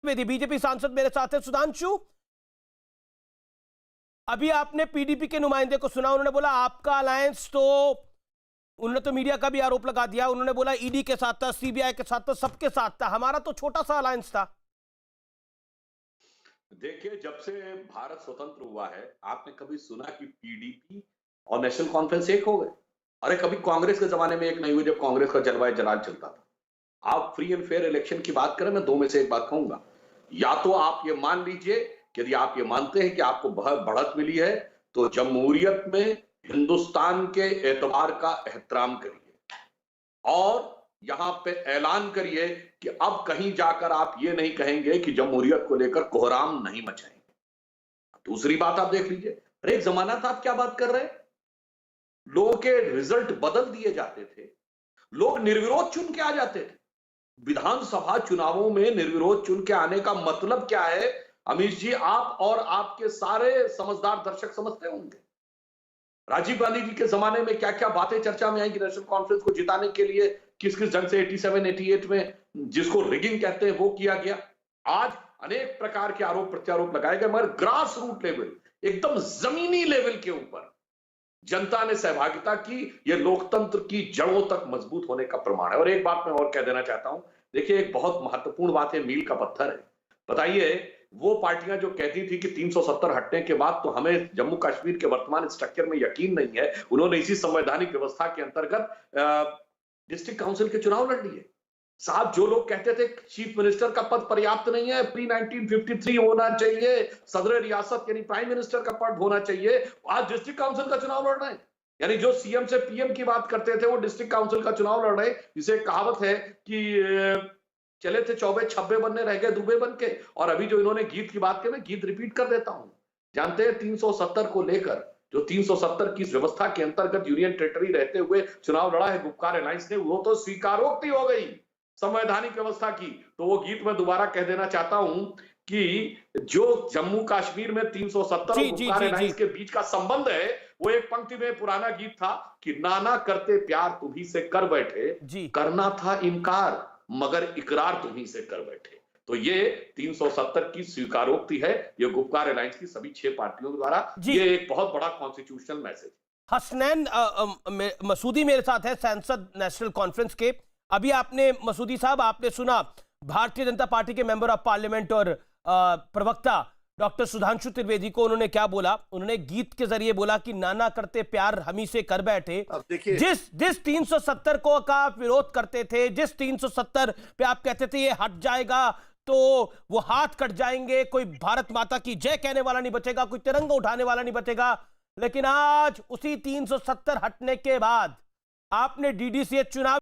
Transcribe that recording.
Chaturvedi BJP सांसद मेरे साथ है। सुधांशु, अभी आपने पीडीपी के नुमाइंदे को सुना, उन्होंने बोला आपका अलायंस तो, उन्होंने तो मीडिया का भी आरोप लगा दिया, उन्होंने बोला ईडी के साथ था, सीबीआई के साथ था, सबके साथ था, हमारा तो छोटा सा अलायंस था। देखिए, जब से भारत स्वतंत्र हुआ है, आपने कभी सुना कि पीडीपी और नेशनल कॉन्फ्रेंस एक हो गए? अरे कभी कांग्रेस के जमाने में एक नहीं हुई, जब कांग्रेस का जलवायु जलाल चलता था। आप फ्री एंड फेयर इलेक्शन की बात करें, मैं दो में से एक बात कहूंगा। या तो आप ये मान लीजिए कि यदि आप ये मानते हैं कि आपको बढ़त मिली है, तो जमहूरियत में हिंदुस्तान के एतबार का एहतराम करिए और यहां पे ऐलान करिए कि अब कहीं जाकर आप ये नहीं कहेंगे कि जमहूरियत को लेकर कोहराम नहीं मचाएंगे। दूसरी बात आप देख लीजिए, अरे एक जमाना था, आप क्या बात कर रहे हैं? लोगों के रिजल्ट बदल दिए जाते थे, लोग निर्विरोध चुन के आ जाते थे। विधानसभा चुनावों में निर्विरोध चुन के आने का मतलब क्या है? अमीश जी, आप और आपके सारे समझदार दर्शक समझते होंगे। राजीव गांधी जी के जमाने में क्या क्या बातें चर्चा में आई कि नेशनल कॉन्फ्रेंस को जिताने के लिए किस किस ढंग से 87, 88 में जिसको रिगिंग कहते हैं वो किया गया। आज अनेक प्रकार के आरोप प्रत्यारोप लगाए गए, मगर ग्रास रूट लेवल, एकदम जमीनी लेवल के ऊपर जनता ने सहभागिता की। यह लोकतंत्र की जड़ों तक मजबूत होने का प्रमाण है। और एक बात मैं और कह देना चाहता हूं, देखिए एक बहुत महत्वपूर्ण बात है, मील का पत्थर है। बताइए, वो पार्टियां जो कहती थी कि 370 हटने के बाद तो हमें जम्मू कश्मीर के वर्तमान स्ट्रक्चर में यकीन नहीं है, उन्होंने इसी संवैधानिक व्यवस्था के अंतर्गत डिस्ट्रिक्ट काउंसिल के चुनाव लड़ लिए। साहब, जो लोग कहते थे चीफ मिनिस्टर का पद पर्याप्त नहीं है, प्री 1953 होना चाहिए, सदर रियासत यानी प्राइम मिनिस्टर का पद होना चाहिए, आज डिस्ट्रिक्ट काउंसिल का चुनाव लड़ रहे हैं। यानी जो सीएम से पीएम की बात करते थे, वो डिस्ट्रिक्ट काउंसिल का चुनाव लड़ रहे हैं। जिसे कहावत है कि चले थे चौबे छब्बे बनने, रह गए दुबे बन के। और अभी जो इन्होंने गीत की बात की, मैं गीत रिपीट कर देता हूं। जानते हैं 370 को लेकर, जो 370 की व्यवस्था के अंतर्गत यूनियन टेरिटरी रहते हुए चुनाव लड़ा है गुपकार अलायंस ने, वो तो स्वीकारोक्ति हो गई संवैधानिक व्यवस्था की। तो वो गीत मैं दोबारा कह देना चाहता हूं कि जो जम्मू कश्मीर में 370 और गुपकार अलायंस के बीच का संबंध है, वो एक पंक्ति में पुराना गीत था कि नाना करते प्यार तुम्ही से कर बैठे, करना था इनकार मगर इकरार तुम्ही से कर बैठे। तो ये 370 की स्वीकारोक्ति है, ये गुपकार अलायंस की सभी 6 पार्टियों द्वारा। ये एक बहुत बड़ा कॉन्स्टिट्यूशनल मैसेज। हसनैन मसूदी मेरे साथ है, सांसद नेशनल कॉन्फ्रेंस के। अभी आपने मसूदी साहब, आपने सुना भारतीय जनता पार्टी के मेंबर ऑफ पार्लियामेंट और प्रवक्ता डॉक्टर सुधांशु त्रिवेदी को, उन्होंने क्या बोला? उन्होंने गीत के जरिए बोला कि नाना करते प्यार हमी से कर बैठे। जिस 370 को का आप विरोध करते थे, जिस 370 पे आप कहते थे ये हट जाएगा तो वो हाथ कट जाएंगे, कोई भारत माता की जय कहने वाला नहीं बचेगा, कोई तिरंगा उठाने वाला नहीं बचेगा। लेकिन आज उसी 370 हटने के बाद आपने डीडीसीए चुनाव